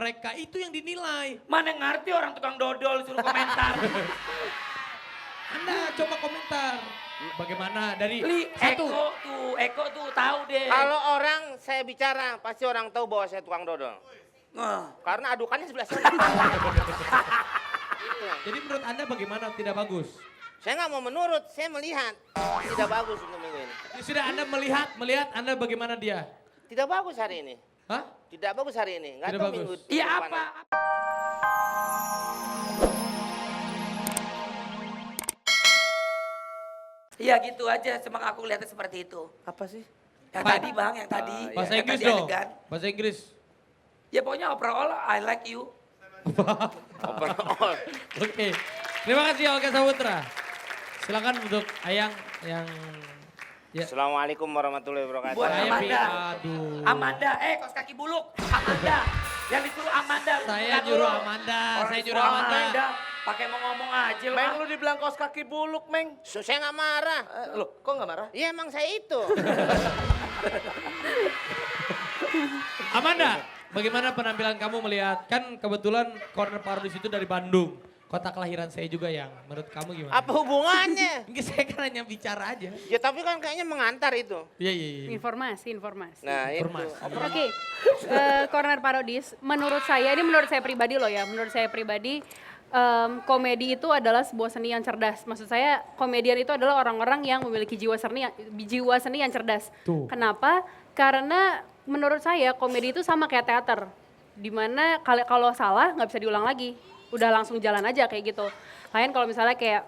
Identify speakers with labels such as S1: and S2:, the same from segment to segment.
S1: mereka, itu yang dinilai.
S2: Mana ngerti orang tukang dodol suruh komentar.
S1: Anda coba komentar. Bagaimana dari satu.
S2: Eko tuh tahu deh.
S3: Kalau orang saya bicara, pasti orang tahu bahwa saya tukang dodol.
S2: Nah,
S3: Karena adukannya sebelah sana.
S1: Jadi menurut Anda bagaimana tidak bagus?
S3: Saya nggak mau menurut, saya melihat. Tidak bagus untuk minggu ini.
S1: Sudah Anda melihat Anda bagaimana dia?
S3: Tidak bagus hari ini.
S1: Hah?
S3: Tidak bagus hari ini. Nggak
S1: Tidak
S3: tahu
S1: bagus.
S3: minggu
S2: iya
S3: depan.
S2: apa? Iya gitu aja, semak aku lihatnya seperti itu.
S3: Apa sih?
S2: Yang
S1: Pak.
S2: tadi bang, yang tadi.
S1: Bahasa
S2: Yang
S1: Inggris
S2: tadi
S1: dong.
S2: adegan.
S1: Bahasa Inggris.
S2: Ya pokoknya overall I like you.
S3: Overall.
S1: Oke. Terima kasih Olga Saputra. Silakan untuk Ayang yang ya.
S3: Assalamualaikum warahmatullahi wabarakatuh.
S2: Buat
S1: Saya
S2: Amanda.
S1: aduh.
S2: Amanda, kos kaki buluk. Amanda. Yang disuruh Amanda.
S1: Saya
S2: bukan
S1: nyuruh
S2: lo.
S1: Amanda,
S2: Orang
S1: saya
S2: disuruh
S1: nyuruh Amanda.
S2: Pakai mau ngomong aja lo.
S4: Meng, lu dibilang kaos kaki buluk, Meng.
S3: Saya nggak marah.
S4: Loh, kok nggak marah?
S3: Iya emang saya itu.
S1: Amanda, bagaimana penampilan kamu melihat? Kan kebetulan Corner Parodis itu dari Bandung. Kota kelahiran saya juga yang. Menurut kamu gimana?
S3: Apa hubungannya?
S1: Enggak, saya kan hanya bicara aja.
S3: Ya tapi kan kayaknya mengantar itu.
S1: Iya, iya, iya.
S5: Informasi.
S3: Nah itu.
S1: Informasi.
S5: Oke, Corner Parodis, menurut saya pribadi loh ya, menurut saya pribadi komedi itu adalah sebuah seni yang cerdas. Maksud saya komedian itu adalah orang-orang yang memiliki jiwa seni yang cerdas.
S1: Tuh.
S5: Kenapa? Karena menurut saya komedi itu sama kayak teater, dimana kalau salah nggak bisa diulang lagi, udah langsung jalan aja kayak gitu. Lain kalau misalnya kayak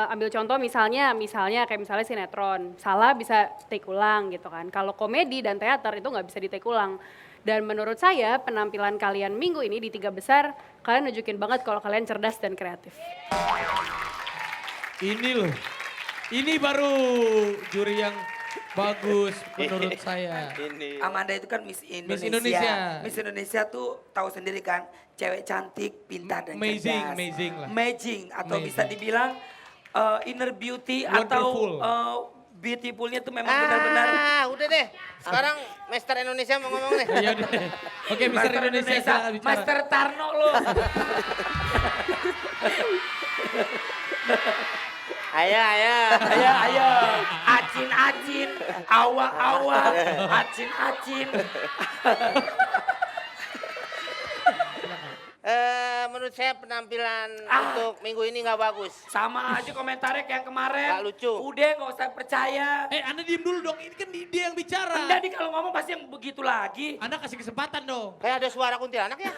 S5: ambil contoh misalnya kayak misalnya sinetron, salah bisa take ulang gitu kan. Kalau komedi dan teater itu nggak bisa di take ulang. Dan menurut saya penampilan kalian minggu ini di 3 besar, kalian nunjukin banget kalau kalian cerdas dan kreatif.
S1: Ini loh. Ini baru juri yang bagus menurut saya.
S3: Ini.
S2: Amanda itu kan Miss Indonesia.
S1: Miss Indonesia.
S2: Miss Indonesia tuh tahu sendiri kan, cewek cantik, pintar dan
S1: Amazing,
S2: cerdas.
S1: amazing lah.
S2: Amazing atau
S1: Amazing.
S2: bisa dibilang inner beauty
S1: Wonderful.
S2: atau beautifulnya tuh memang benar-benar.
S3: Udah deh. Sekarang Master Indonesia mau ngomong deh.
S1: Iya deh. Oke, Mister Indonesia silakan bicara.
S2: Master Tarno lo.
S3: Ayo.
S2: Ayo. Acin, awa, acin.
S3: Menurut saya penampilan untuk minggu ini nggak bagus.
S2: Sama aja komentarnya kayak yang kemarin.
S3: Nggak lucu.
S2: Udah nggak usah percaya.
S1: Anda diem dulu dong. Ini kan dia yang bicara.
S2: Enggak nih kalau ngomong pasti yang begitu lagi.
S1: Anda kasih kesempatan dong.
S3: Kayak ada suara kuntilanak ya.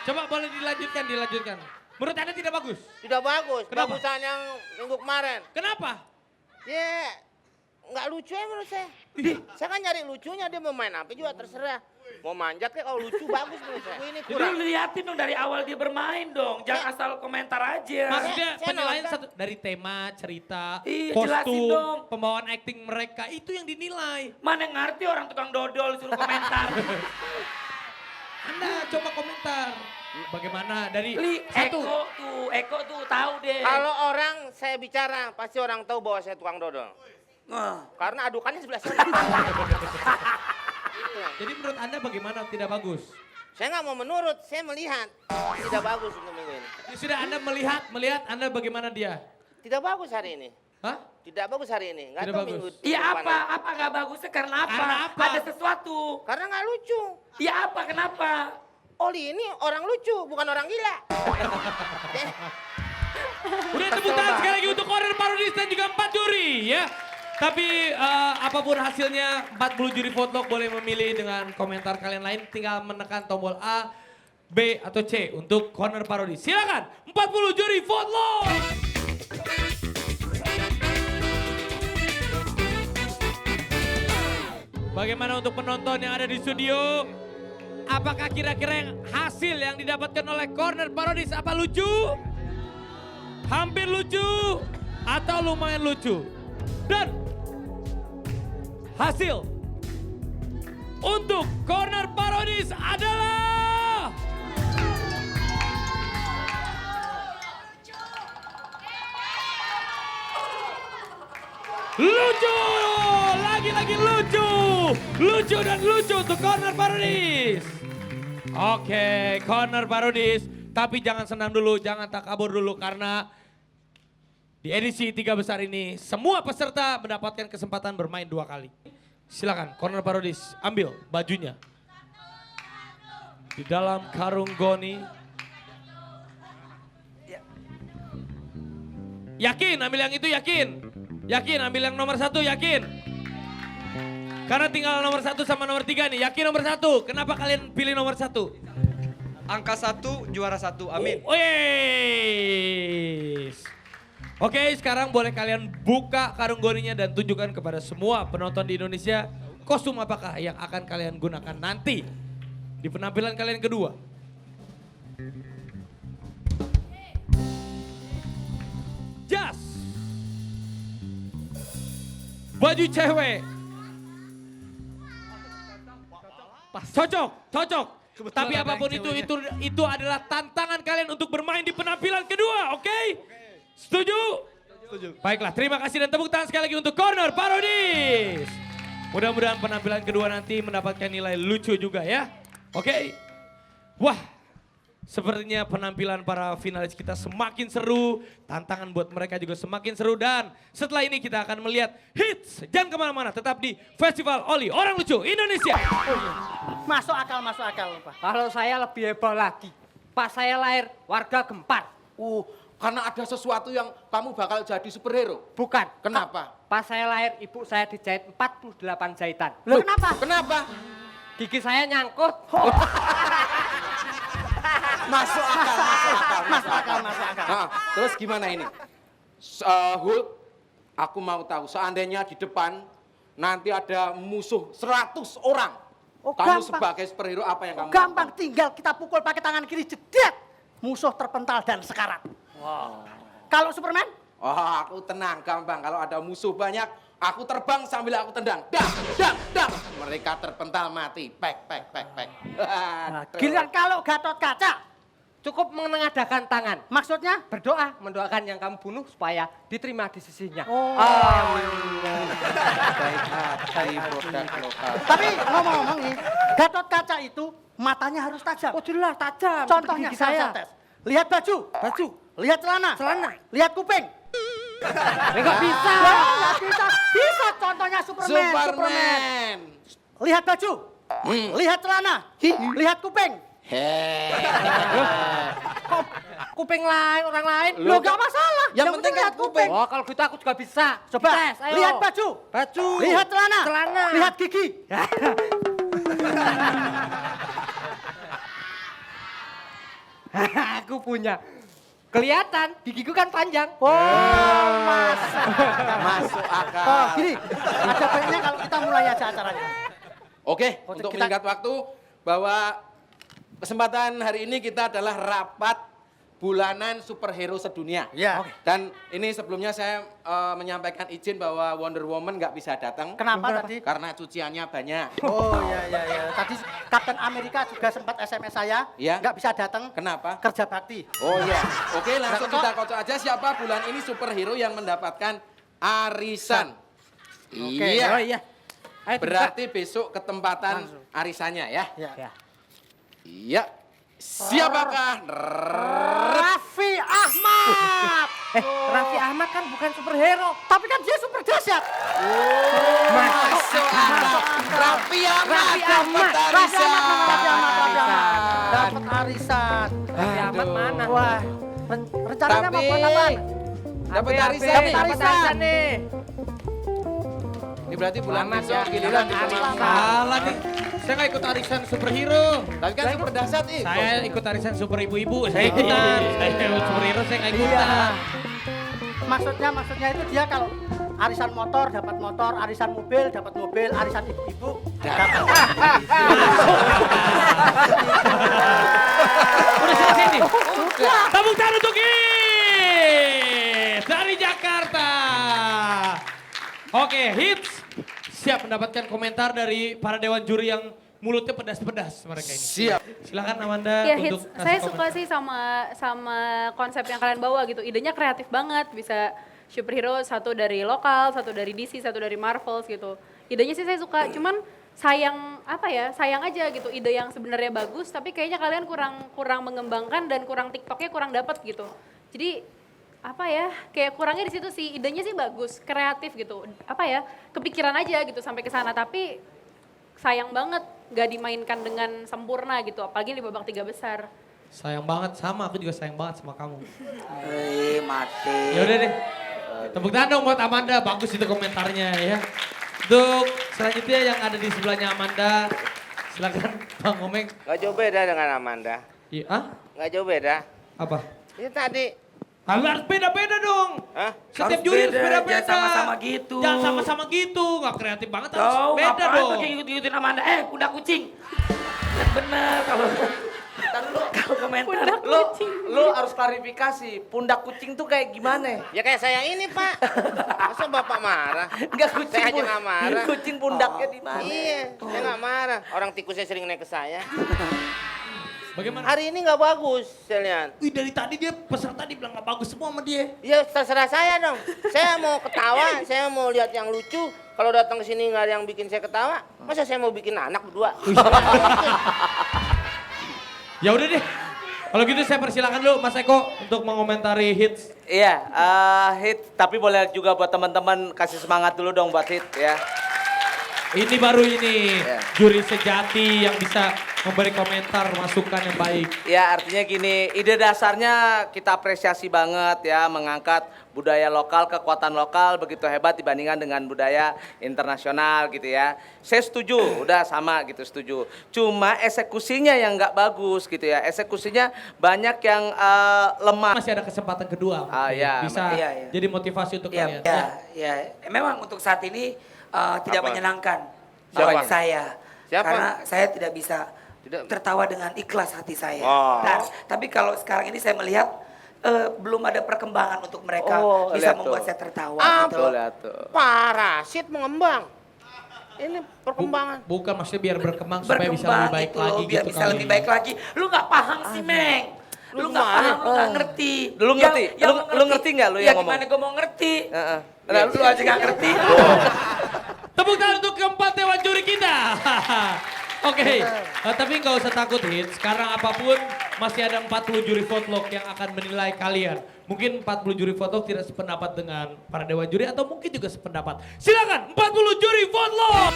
S1: Coba boleh dilanjutkan. Menurut Anda tidak bagus?
S3: Tidak bagus.
S1: Kenapa?
S3: Bagusan yang minggu kemarin.
S1: Kenapa?
S3: Ya nggak lucu ya menurut saya. Saya kan nyari lucunya, dia mau main apa juga terserah. Mau manjat kayak kalau lucu bagus menurut saya. Ini
S2: Jadi
S3: kurang.
S2: lu liatin dong dari awal dia bermain dong. Jangan asal komentar aja.
S1: Maksudnya
S3: saya
S1: penilaian
S3: nonton.
S1: satu dari tema, cerita,
S2: Iya, jelasin
S1: kostum,
S2: dong.
S1: pembawaan acting mereka itu yang dinilai.
S2: Mana ngerti orang tukang dodol suruh komentar.
S1: Anda coba komentar. Bagaimana dari satu.
S2: Eko tuh tahu deh.
S3: Kalau orang saya bicara, pasti orang tahu bahwa saya tukang dodol.
S2: Nah,
S3: Karena adukannya sebelah sana.
S1: Jadi menurut Anda bagaimana tidak bagus?
S3: Saya nggak mau menurut, saya melihat. Tidak bagus untuk minggu ini.
S1: Sudah Anda melihat Anda bagaimana dia?
S3: Tidak bagus hari ini.
S1: Hah?
S3: Tidak bagus hari ini. Nggak
S1: Tidak
S3: tahu
S1: bagus.
S3: minggu
S2: iya
S3: depan.
S2: apa nggak bagusnya karena apa?
S1: Karena apa?
S2: Ada sesuatu.
S3: Karena nggak lucu.
S2: Iya apa kenapa?
S3: Oli ini orang lucu, bukan orang gila.
S1: Udah tepuk tangan sekali lagi untuk Corner Parodis dan juga 4 juri ya. Tapi apapun hasilnya 40 juri vote boleh memilih dengan komentar kalian lain. Tinggal menekan tombol A, B atau C untuk Corner Parodis. Silakan 40 juri vote. Bagaimana untuk penonton yang ada di studio? Apakah kira-kira yang hasil yang didapatkan oleh Corner Parodis apa lucu? Hampir lucu atau lumayan lucu? Dan hasil untuk Corner Parodis adalah lucu lagi-lagi lucu. Lucu dan lucu untuk Corner Parodis. Oke, Corner Parodis. Tapi jangan senang dulu, jangan takabur dulu karena di edisi 3 besar ini semua peserta mendapatkan kesempatan bermain 2 kali. Silakan Corner Parodis ambil bajunya. Di dalam karung goni. Yakin ambil yang itu, yakin. Yakin ambil yang nomor 1, yakin. Karena tinggal nomor 1 sama nomor 3 nih. Yakin nomor 1. Kenapa kalian pilih nomor 1?
S6: Angka 1, juara 1, amin.
S1: Oke, sekarang boleh kalian buka karung goninya dan tunjukkan kepada semua penonton di Indonesia kostum apakah yang akan kalian gunakan nanti di penampilan kalian kedua. Jas. Baju cewek. Cocok, cocok. Tapi apapun itu adalah tantangan kalian untuk bermain di penampilan kedua, oke? Setuju? Setuju. Baiklah, terima kasih dan tepuk tangan sekali lagi untuk Corner Parodis. Mudah-mudahan penampilan kedua nanti mendapatkan nilai lucu juga ya. Oke? Wah, sepertinya penampilan para finalis kita semakin seru, tantangan buat mereka juga semakin seru dan setelah ini kita akan melihat hits. Jangan kemana-mana, tetap di Festival Oli Orang Lucu Indonesia.
S4: Masuk akal Pak.
S7: Kalau saya lebih heboh lagi. Pas saya lahir, warga gempar.
S3: Karena ada sesuatu yang kamu bakal jadi superhero.
S7: Bukan.
S3: Kenapa?
S7: Pas saya lahir, ibu saya dijahit 48 jahitan.
S4: Loh, kenapa?
S3: Kenapa?
S7: Gigi saya nyangkut.
S3: Masuk akal. Nah, terus gimana ini? Hulk, aku mau tahu seandainya di depan nanti ada musuh 100 orang. Kamu sebagai superhero apa yang kamu
S4: Gampang,
S3: lakukan?
S4: tinggal kita pukul pakai tangan kiri, jedet. Musuh terpental dan sekarat. Wow. Kalau Superman?
S3: Aku tenang, gampang. Kalau ada musuh banyak, aku terbang sambil aku tendang. Dang. Mereka terpental mati. Pek.
S4: Giliran kalau Gatot Kaca,
S7: Cukup menengadakan tangan.
S4: maksudnya?
S7: Berdoa, mendoakan yang kamu bunuh supaya diterima di sisinya.
S4: Tapi ngomong-ngomong nih, Gatot Kaca itu matanya harus tajam.
S7: Oh jelas, tajam.
S4: Contohnya
S7: seperti gigi
S4: saya tes. Lihat baju, lihat celana, lihat kuping.
S7: Enggak bisa.
S4: Nggak bisa. Bisa contohnya Superman. Lihat baju, lihat celana, lihat kuping.
S7: Kuping lain, orang lain.
S4: Loh gak masalah.
S3: Yang penting kan
S4: lihat kuping.
S7: Oh kalau gitu aku juga bisa.
S4: Coba
S7: Tes, ayo.
S4: lihat baju, lihat celana, lihat gigi.
S7: Aku punya. Kelihatan, gigiku kan panjang.
S3: Masuk akal.
S4: Oh gini, ada baiknya kalau kita mulai aja acaranya.
S3: Oke, untuk meningkat waktu bahwa kesempatan hari ini kita adalah rapat bulanan superhero sedunia.
S4: Iya.
S3: Dan ini sebelumnya saya menyampaikan izin bahwa Wonder Woman nggak bisa datang.
S4: Kenapa tadi?
S3: Karena cuciannya banyak.
S4: Oh iya. Tadi Kapten Amerika juga sempat SMS saya,
S3: Iya.
S4: nggak bisa datang.
S3: Kenapa?
S4: Kerja bakti.
S3: Oh iya. Oke, langsung
S4: Nah,
S3: kita kocok aja siapa bulan ini superhero yang mendapatkan arisan.
S4: Oke.
S3: Iya.
S7: Oh iya. Ayo,
S3: Berarti besok ketempatan arisannya ya.
S7: Ya.
S3: Iya. Siapakah?
S4: Raffi Ahmad.
S7: Raffi Ahmad kan bukan superhero.
S4: Tapi kan dia super dahsyat.
S3: Masuk akal. Raffi Ahmad dapat arisan.
S4: Dapat arisan.
S7: Raffi Ahmad mana?
S4: Wah, rencananya mau buat apa?
S3: Dapat
S7: Abe,
S3: arisan nih.
S7: dapat arisan nih.
S3: Ini berarti bulan
S7: Selamat
S3: besok
S7: ya.
S3: giliran di
S7: Selamat.
S1: Salah nih, saya nggak ikut arisan superhero.
S3: Tapi kan super dahsyat ih.
S1: Saya ikut arisan super ibu-ibu, saya ikutan. Saya superhero, saya nggak ikutan.
S4: Maksudnya itu dia kalau arisan motor dapat motor, arisan mobil dapat mobil, arisan ibu-ibu dapat.
S1: Udah selesai nih. Tepuk tangan untuk Hits dari Jakarta. Oke, Hits siap mendapatkan komentar dari para dewan juri yang mulutnya pedas-pedas mereka ini.
S3: Siap.
S1: Silakan Amanda
S5: Ya
S1: untuk
S5: hits,
S1: kasih
S5: saya
S1: komentar.
S5: suka sih sama konsep yang kalian bawa gitu. Idenya kreatif banget, bisa superhero, satu dari lokal, satu dari DC, satu dari Marvel gitu. Idenya sih saya suka, cuman sayang sayang aja gitu ide yang sebenarnya bagus tapi kayaknya kalian kurang mengembangkan dan kurang TikToknya kurang dapat gitu. Jadi kayak kurangnya di situ sih, idenya sih bagus, kreatif gitu. Kepikiran aja gitu sampai ke sana tapi sayang banget gak dimainkan dengan sempurna gitu, apalagi di babak 3 besar.
S1: Sayang banget, sama aku juga sayang banget sama kamu.
S2: Mati.
S1: Ya udah deh. Tepuk tangan dong buat Amanda, bagus itu komentarnya ya. Untuk selanjutnya yang ada di sebelahnya Amanda, silakan Bang Komeng.
S8: Gak jauh beda dengan Amanda.
S1: Iya,
S8: Gak jauh beda.
S1: apa?
S8: Ini tadi.
S1: Harus beda-beda dong.
S8: Hah?
S1: Setiap
S2: Harus
S1: juri harus
S2: beda,
S1: beda-beda.
S2: jangan sama-sama gitu.
S1: Jangan sama-sama gitu, gak kreatif banget harus
S2: Tahu
S1: beda
S2: ngapain
S1: dong.
S2: pakai ngikut-ngikutin Amanda? Kuda kucing. Bener kalau komentar.
S7: Lu harus klarifikasi, pundak kucing tuh kayak gimana?
S8: Ya kayak saya ini, Pak. Masa Bapak marah?
S7: Enggak kucing.
S8: Saya aja nggak marah.
S7: Kucing pundaknya di mana?
S8: Iya, saya nggak marah. Orang tikusnya sering naik ke saya.
S1: Bagaimana?
S8: Hari ini nggak bagus, saya lihat.
S1: Wih dari tadi dia peserta dibilang gak bagus semua sama dia.
S8: Ya terserah saya dong. Saya mau ketawa, saya mau lihat yang lucu. Kalau datang ke sini nggak ada yang bikin saya ketawa, masa saya mau bikin anak berdua?
S1: Ya udah deh. Kalau gitu saya persilakan dulu Mas Eko untuk mengomentari hits.
S7: Iya, hit. Tapi boleh juga buat teman-teman kasih semangat dulu dong buat hit ya.
S1: Ini baru ini
S7: Ya.
S1: juri sejati yang bisa memberi komentar masukan yang baik.
S7: Ya artinya gini, ide dasarnya kita apresiasi banget ya, mengangkat budaya lokal, kekuatan lokal begitu hebat dibandingkan dengan budaya internasional gitu ya. Saya setuju, udah sama gitu setuju. Cuma eksekusinya yang nggak bagus gitu ya, eksekusinya banyak yang lemah.
S1: Masih ada kesempatan kedua.
S7: Ya,
S1: Bisa
S2: iya.
S1: jadi motivasi untuk kalian.
S2: Ya. Memang untuk saat ini tidak
S8: Apa?
S2: menyenangkan
S8: Siapa?
S2: bagi saya.
S8: Siapa?
S2: Karena saya tidak bisa
S8: Tidak-
S2: tertawa dengan ikhlas hati saya.
S8: Oh.
S2: Nah, tapi kalau sekarang ini saya melihat belum ada perkembangan untuk mereka
S7: Oh,
S2: bisa
S7: lihat
S2: membuat
S7: tuh.
S2: saya tertawa.
S8: Ah,
S2: gitu loh.
S7: Tuh, lihat tuh.
S8: Parasit mengembang. Ini perkembangan.
S1: Bukan maksudnya biar berkembang supaya bisa lebih
S2: Berkembang
S1: baik
S2: itu
S1: lagi
S2: loh, biar
S1: gitu
S2: bisa
S1: kali.
S2: lebih baik lagi. Lu nggak paham sih, Meng. Lu nggak
S8: gimana?
S2: paham, lu nggak ngerti.
S7: Lu ngerti? Lu ngerti nggak lu yang ngomong?
S2: Gimana gue mau ngerti?
S7: Heeh.
S2: Nah, lu aja nggak ngerti.
S1: Tepuk tangan untuk keempat dewan juri kita. Oke, tapi nggak usah takut hits. Sekarang apapun masih ada 40 juri votlog yang akan menilai kalian. Mungkin 40 juri votlog tidak sependapat dengan para dewan juri atau mungkin juga sependapat. Silakan 40 juri votlog.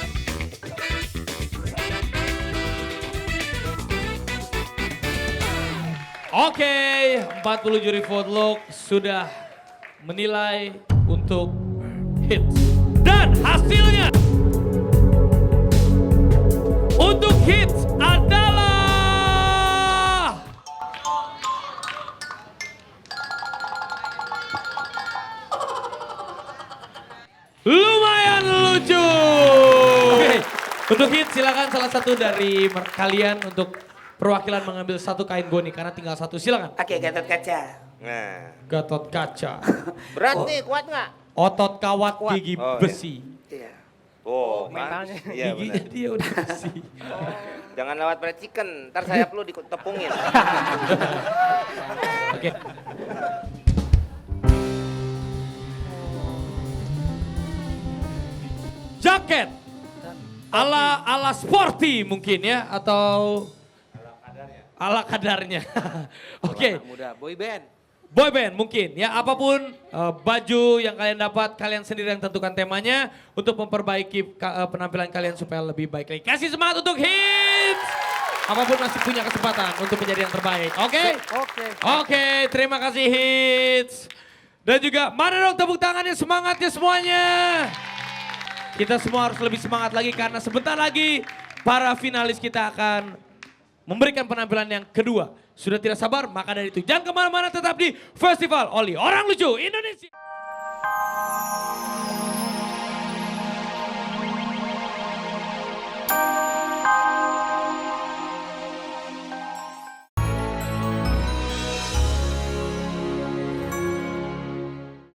S1: Oke, 40 juri votlog sudah menilai untuk hits. Dan hasilnya untuk hits adalah lumayan lucu. Oke, untuk hits silakan salah satu dari kalian untuk perwakilan mengambil satu kain goni karena tinggal satu. Silakan.
S2: Oke, Gatot Kaca.
S8: Nah,
S1: Gatot kaca,
S8: berat nih, kuat nggak?
S1: otot kawat gigi
S8: Oh, iya.
S1: besi.
S2: Iya.
S8: Oh, mentalnya. Iya
S1: Giginya
S8: benar.
S1: dia udah besi.
S8: Jangan lewat fried chicken, ntar saya perlu ditepungin.
S1: Oke. Jaket ala sporty mungkin ya atau ala kadarnya. Oke.
S3: Anak muda, boy band.
S1: Boy band mungkin ya apapun baju yang kalian dapat kalian sendiri yang tentukan temanya untuk memperbaiki penampilan kalian supaya lebih baik lagi. Kasih semangat untuk hits. Apapun masih punya kesempatan untuk menjadi yang terbaik. Oke? Oke, terima kasih hits. Dan juga mana dong tepuk tangannya semangatnya semuanya. Kita semua harus lebih semangat lagi karena sebentar lagi para finalis kita akan memberikan penampilan yang kedua. Sudah tidak sabar, maka dari itu jangan kemana-mana tetap di Festival Oli Orang Lucu Indonesia.